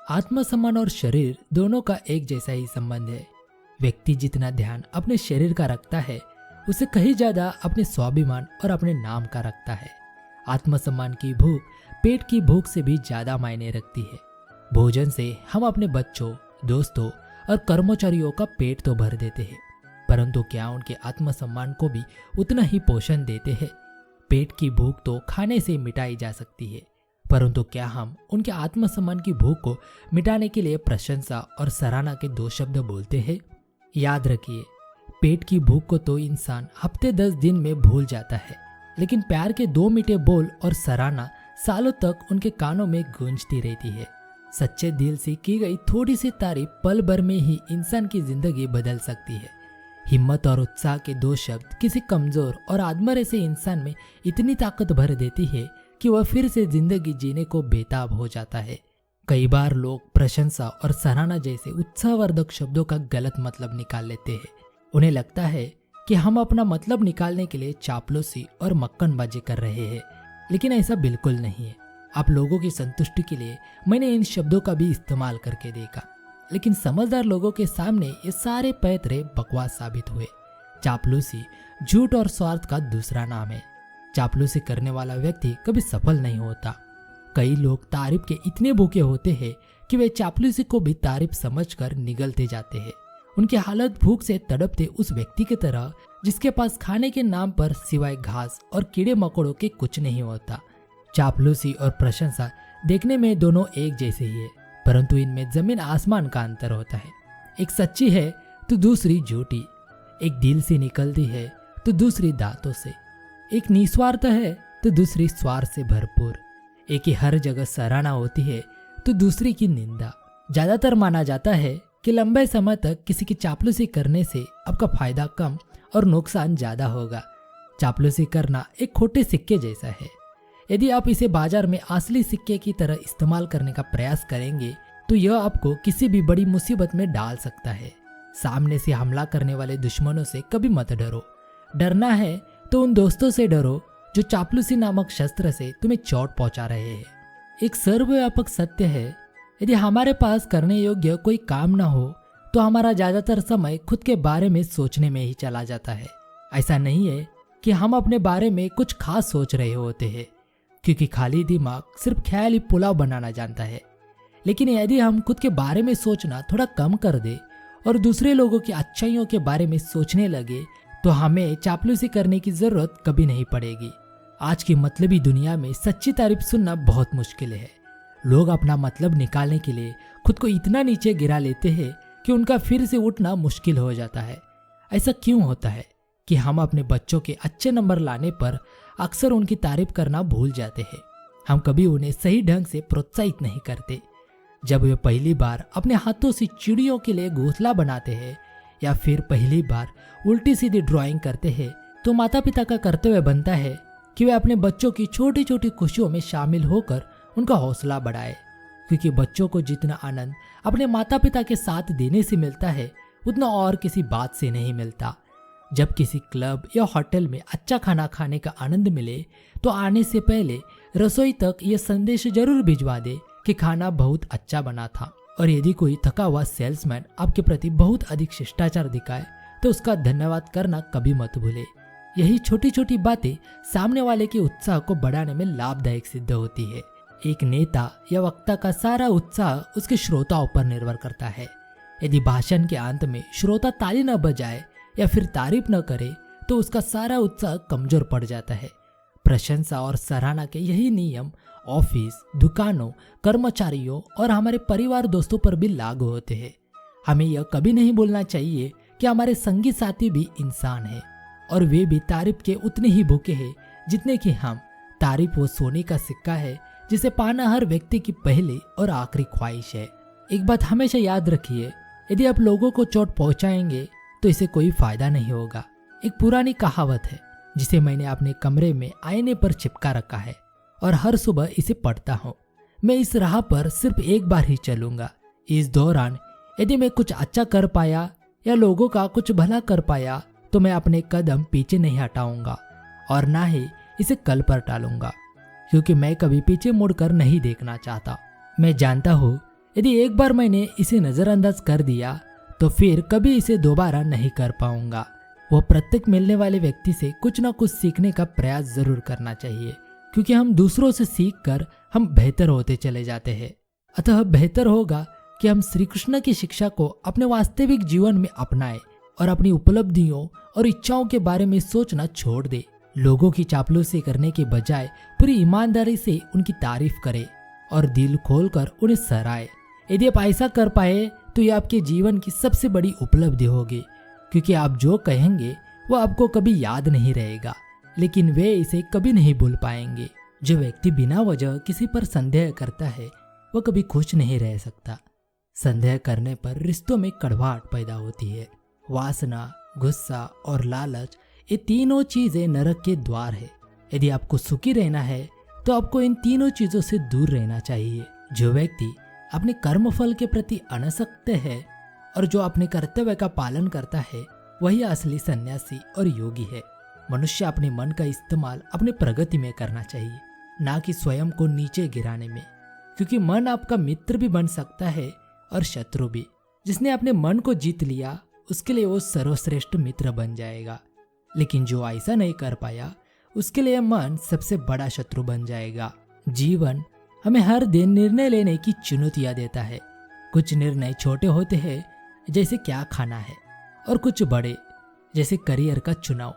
आत्मसम्मान और शरीर दोनों का एक जैसा ही संबंध है। व्यक्ति जितना ध्यान अपने शरीर का रखता है, उसे कहीं ज्यादा अपने स्वाभिमान और अपने नाम का रखता है। आत्मसम्मान की भूख पेट की भूख से भी ज्यादा मायने रखती है। भोजन से हम अपने बच्चों, दोस्तों और कर्मचारियों का पेट तो भर देते हैं, परंतु क्या उनके आत्मसम्मान को भी उतना ही पोषण देते हैं? पेट की भूख तो खाने से मिटाई जा सकती है, परंतु क्या हम उनके आत्मसम्मान की भूख को मिटाने के लिए प्रशंसा और सराहना के दो शब्द बोलते हैं? याद रखिए, पेट की भूख को तो इंसान हफ्ते 10 दिन में भूल जाता है, लेकिन प्यार के 2 मीठे बोल और सराहना सालों तक उनके कानों में गूंजती रहती है। सच्चे दिल से की गई थोड़ी सी तारीफ पल भर में ही इंसान की जिंदगी बदल सकती है। हिम्मत और उत्साह के 2 शब्द किसी कमजोर और आदमरे से इंसान में इतनी ताकत भर देती है कि वह फिर से जिंदगी जीने को बेताब हो जाता है। कई बार लोग प्रशंसा और सराहना जैसे उत्साहवर्धक शब्दों का गलत मतलब निकाल लेते हैं। उन्हें लगता है कि हम अपना मतलब निकालने के लिए चापलूसी और मक्खनबाजी कर रहे हैं, लेकिन ऐसा बिल्कुल नहीं है। आप लोगों की संतुष्टि के लिए मैंने इन शब्दों का भी इस्तेमाल करके देखा, लेकिन समझदार लोगों के सामने ये सारे पैतरे बकवास साबित हुए। चापलूसी झूठ और स्वार्थ का दूसरा नाम है। चापलूसी करने वाला व्यक्ति कभी सफल नहीं होता। कई लोग तारीफ के इतने भूखे होते हैं कि वे चापलूसी को भी तारीफ समझकर निगलते जाते हैं। उनकी हालत भूख से तड़पते उस व्यक्ति की तरह जिसके पास खाने के नाम पर सिवाय घास और कीड़े मकोड़ों के कुछ नहीं होता। चापलूसी और प्रशंसा देखने में दोनों एक जैसे ही है, परंतु इनमें जमीन आसमान का अंतर होता है। एक सच्ची है तो दूसरी झूठी, एक दिल से निकलती है तो दूसरी दांतों से, एक निस्वार्थ है तो दूसरी स्वार्थ से भरपूर, एक ही हर जगह सराहना होती है तो दूसरी की निंदा। ज्यादातर माना जाता है कि लंबे समय तक किसी की चापलूसी करने से आपका फायदा कम और नुकसान ज्यादा होगा। चापलूसी करना एक खोटे सिक्के जैसा है। यदि आप इसे बाजार में असली सिक्के की तरह इस्तेमाल करने का प्रयास करेंगे तो यह आपको किसी भी बड़ी मुसीबत में डाल सकता है। सामने से हमला करने वाले दुश्मनों से कभी मत डरो। डरना है तो उन दोस्तों से डरो जो चापलूसी नामक शस्त्र से तुम्हें चोट पहुंचा रहे हैं। एक सर्वव्यापक सत्य है, यदि हमारे पास करने योग्य कोई काम न हो तो हमारा ज्यादातर समय खुद के बारे में सोचने में ही चला जाता है। ऐसा नहीं है कि हम अपने बारे में कुछ खास सोच रहे होते हैं, क्योंकि खाली दिमाग सिर्फ ख्याली पुलाव बनाना जानता है। लेकिन यदि हम खुद के बारे में सोचना थोड़ा कम कर दे और दूसरे लोगों की अच्छाइयों के बारे में सोचने लगे तो हमें चापलूसी करने की जरूरत कभी नहीं पड़ेगी। आज की मतलबी दुनिया में सच्ची तारीफ सुनना बहुत मुश्किल है। लोग अपना मतलब निकालने के लिए खुद को इतना नीचे गिरा लेते हैं कि उनका फिर से उठना मुश्किल हो जाता है। ऐसा क्यों होता है कि हम अपने बच्चों के अच्छे नंबर लाने पर अक्सर उनकी तारीफ करना भूल जाते हैं। हम कभी उन्हें सही ढंग से प्रोत्साहित नहीं करते। जब वे पहली बार अपने हाथों से चिड़ियों के लिए घोंसला बनाते हैं या फिर पहली बार उल्टी सीधी ड्राइंग करते हैं तो माता पिता का कर्तव्य बनता है कि वे अपने बच्चों की छोटी छोटी खुशियों में शामिल होकर उनका हौसला बढ़ाए, क्योंकि बच्चों को जितना आनंद अपने माता पिता के साथ देने से मिलता है उतना और किसी बात से नहीं मिलता। जब किसी क्लब या होटल में अच्छा खाना खाने का आनंद मिले तो आने से पहले रसोई तक यह संदेश जरूर भिजवा दे कि खाना बहुत अच्छा बना था। और यदि कोई थका हुआ सेल्समैन आपके प्रति बहुत अधिक शिष्टाचार दिखाए तो उसका धन्यवाद करना कभी मत भूले। यही छोटी छोटी बातें सामने वाले के उत्साह को बढ़ाने में लाभदायक सिद्ध होती है। एक नेता या वक्ता का सारा उत्साह उसके श्रोताओं पर निर्भर करता है। यदि भाषण के अंत में श्रोता ताली न बजाए या फिर तारीफ न करे तो उसका सारा उत्साह कमजोर पड़ जाता है। प्रशंसा और सराहना के यही नियम ऑफिस, दुकानों, कर्मचारियों और हमारे परिवार दोस्तों पर भी लागू होते हैं। हमें यह कभी नहीं भूलना चाहिए कि हमारे संगी साथी भी इंसान हैं और वे भी तारीफ के उतने ही भूखे हैं जितने कि हम। तारीफ वो सोने का सिक्का है जिसे पाना हर व्यक्ति की पहली और आखिरी ख्वाहिश है। एक बात हमेशा याद रखिए, यदि आप लोगों को चोट पहुंचाएंगे तो इसे कोई फायदा नहीं होगा। एक पुरानी कहावत है जिसे मैंने अपने कमरे में आईने पर चिपका रखा है और हर सुबह इसे पढ़ता हूँ। मैं इस राह पर सिर्फ एक बार ही चलूंगा। इस दौरान यदि मैं कुछ अच्छा कर पाया या लोगों का कुछ भला कर पाया तो मैं अपने कदम पीछे नहीं हटाऊंगा और ना ही इसे कल पर टालूंगा, क्योंकि मैं कभी पीछे मुड़कर नहीं देखना चाहता। मैं जानता हूँ यदि एक बार मैंने इसे नजरअंदाज कर दिया तो फिर कभी इसे दोबारा नहीं कर पाऊंगा। वो प्रत्येक मिलने वाले व्यक्ति से कुछ ना कुछ सीखने का प्रयास जरूर करना चाहिए, क्योंकि हम दूसरों से सीख कर हम बेहतर होते चले जाते हैं। अतः बेहतर होगा कि हम श्री कृष्ण की शिक्षा को अपने वास्तविक जीवन में अपनाएं और अपनी उपलब्धियों और इच्छाओं के बारे में सोचना छोड़ दे। लोगों की चापलूसी करने के बजाय पूरी ईमानदारी से उनकी तारीफ करें और दिल खोलकर उन्हें सराहे। यदि आप ऐसा कर पाए तो ये आपके जीवन की सबसे बड़ी उपलब्धि होगी, क्योंकि आप जो कहेंगे वो आपको कभी याद नहीं रहेगा, लेकिन वे इसे कभी नहीं भूल पाएंगे। जो व्यक्ति बिना वजह किसी पर संदेह करता है वह कभी खुश नहीं रह सकता। संदेह करने पर रिश्तों में कड़वाहट पैदा होती है। वासना, गुस्सा और लालच, ये तीनों चीजें नरक के द्वार है। यदि आपको सुखी रहना है तो आपको इन तीनों चीजों से दूर रहना चाहिए। जो व्यक्ति अपने कर्मफल के प्रति अनासक्त है और जो अपने कर्तव्य का पालन करता है वही असली सन्यासी और योगी है। मनुष्य अपने मन का इस्तेमाल अपने प्रगति में करना चाहिए, ना कि स्वयं को नीचे गिराने में, क्योंकि मन आपका मित्र भी बन सकता है और शत्रु भी। जिसने अपने मन को जीत लिया उसके लिए वो सर्वश्रेष्ठ मित्र बन जाएगा, लेकिन जो ऐसा नहीं कर पाया उसके लिए मन सबसे बड़ा शत्रु बन जाएगा। जीवन हमें हर दिन निर्णय लेने की चुनौतियां देता है। कुछ निर्णय छोटे होते हैं, जैसे क्या खाना है, और कुछ बड़े, जैसे करियर का चुनाव।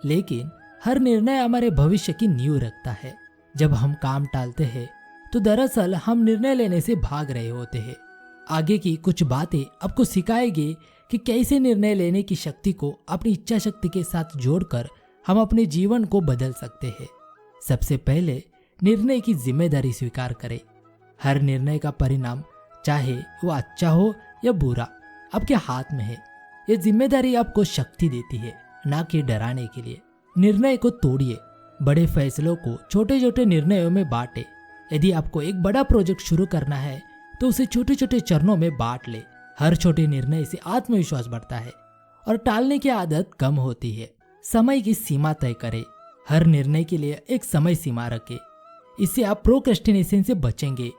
लेकिन हर निर्णय हमारे भविष्य की नींव रखता है। जब हम काम टालते हैं तो दरअसल हम निर्णय लेने से भाग रहे होते हैं। आगे की कुछ बातें आपको सिखाएगी कि कैसे निर्णय लेने की शक्ति को अपनी इच्छा शक्ति के साथ जोड़कर हम अपने जीवन को बदल सकते हैं। सबसे पहले निर्णय की जिम्मेदारी स्वीकार करें। हर निर्णय का परिणाम, चाहे वो अच्छा हो या बुरा, आपके हाथ में है। ये जिम्मेदारी आपको शक्ति देती है, ना कि डराने के लिए। निर्णय को तोड़िए, बड़े फैसलों को छोटे छोटे निर्णयों में बांटे। यदि आपको एक बड़ा प्रोजेक्ट शुरू करना है तो उसे छोटे छोटे चरणों में बांट ले। हर छोटे निर्णय से आत्मविश्वास बढ़ता है और टालने की आदत कम होती है। समय की सीमा तय करें। हर निर्णय के लिए एक समय सीमा रखें। इससे आप प्रोक्रेस्टिनेशन से बचेंगे,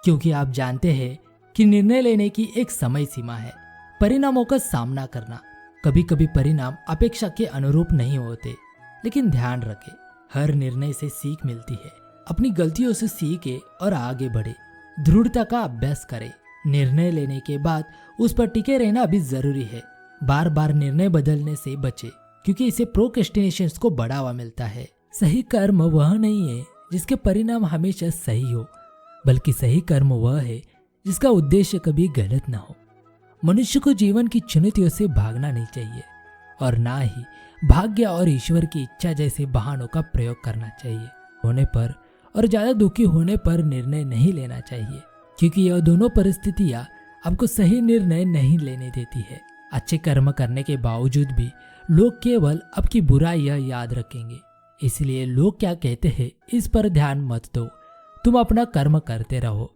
क्योंकि आप जानते हैं कि निर्णय लेने की एक समय सीमा है। परिणामों का सामना करना, कभी कभी परिणाम अपेक्षा के अनुरूप नहीं होते, लेकिन ध्यान रखें हर निर्णय से सीख मिलती है। अपनी गलतियों से सीखे और आगे बढ़े। दृढ़ता का अभ्यास करें। निर्णय लेने के बाद उस पर टिके रहना भी जरूरी है। बार बार निर्णय बदलने से बचे, क्योंकि इसे प्रोक्रेस्टिनेशन को बढ़ावा मिलता है। सही कर्म वह नहीं है जिसके परिणाम हमेशा सही हो, बल्कि सही कर्म वह है जिसका उद्देश्य कभी गलत ना हो। मनुष्य को जीवन की चुनौतियों से भागना नहीं चाहिए और ना ही भाग्य और ईश्वर की इच्छा जैसे बहानों का प्रयोग करना चाहिए। होने पर और ज्यादा दुखी होने पर निर्णय नहीं लेना चाहिए, क्योंकि यह दोनों परिस्थितियां आपको सही निर्णय नहीं लेने देती है। अच्छे कर्म करने के बावजूद भी लोग केवल आपकी बुराइयां याद रखेंगे, इसलिए लोग क्या कहते हैं इस पर ध्यान मत दो। तुम अपना कर्म करते रहो।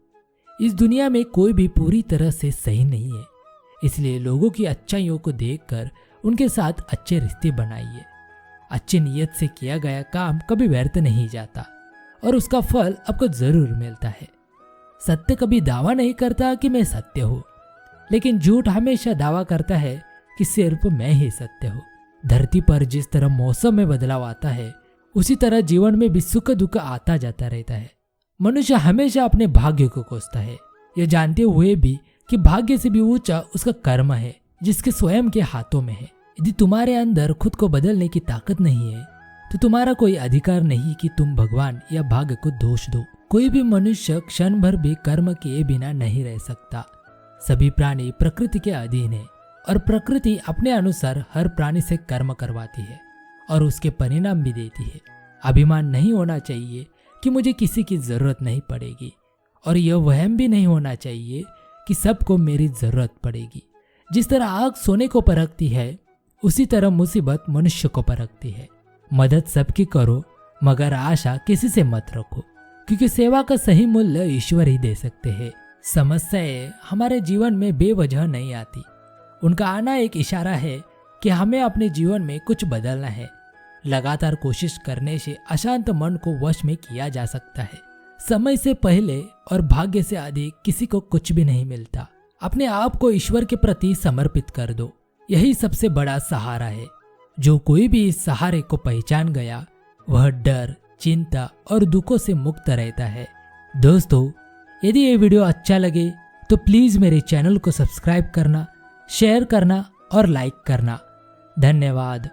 इस दुनिया में कोई भी पूरी तरह से सही नहीं है, इसलिए लोगों की अच्छाइयों को देखकर उनके साथ अच्छे रिश्ते बनाइए। अच्छी नीयत से किया गया काम कभी व्यर्थ नहीं जाता और उसका फल आपको जरूर मिलता है। सत्य कभी दावा नहीं करता कि मैं सत्य हूँ, लेकिन झूठ हमेशा दावा करता है कि सिर्फ मैं ही सत्य हूँ। धरती पर जिस तरह मौसम में बदलाव आता है, उसी तरह जीवन में भी सुख दुख आता जाता रहता है। मनुष्य हमेशा अपने भाग्य को कोसता है, यह जानते हुए भी कि भाग्य से भी ऊंचा उसका कर्म है, जिसके स्वयं के हाथों में है। यदि तुम्हारे अंदर खुद को बदलने की ताकत नहीं है तो तुम्हारा कोई अधिकार नहीं कि तुम भगवान या भाग्य को दोष दो। कोई भी मनुष्य क्षण भर भी कर्म किए बिना नहीं रह सकता। सभी प्राणी प्रकृति के अधीन है और प्रकृति अपने अनुसार हर प्राणी से कर्म करवाती है और उसके परिणाम भी देती है। अभिमान नहीं होना चाहिए कि मुझे किसी की जरूरत नहीं पड़ेगी, और यह वहम भी नहीं होना चाहिए कि सबको मेरी जरूरत पड़ेगी। जिस तरह आग सोने को परखती है, उसी तरह मुसीबत मनुष्य को परखती है। मदद सबकी करो, मगर आशा किसी से मत रखो, क्योंकि सेवा का सही मूल्य ईश्वर ही दे सकते हैं। समस्याएं हमारे जीवन में बेवजह नहीं आती। उनका आना एक इशारा है कि हमें अपने जीवन में कुछ बदलना है। लगातार कोशिश करने से अशांत मन को वश में किया जा सकता है। समय से पहले और भाग्य से अधिक किसी को कुछ भी नहीं मिलता। अपने आप को ईश्वर के प्रति समर्पित कर दो, यही सबसे बड़ा सहारा है। जो कोई भी इस सहारे को पहचान गया वह डर, चिंता और दुखों से मुक्त रहता है। दोस्तों, यदि ये वीडियो अच्छा लगे तो प्लीज मेरे चैनल को सब्सक्राइब करना, शेयर करना और लाइक करना। धन्यवाद।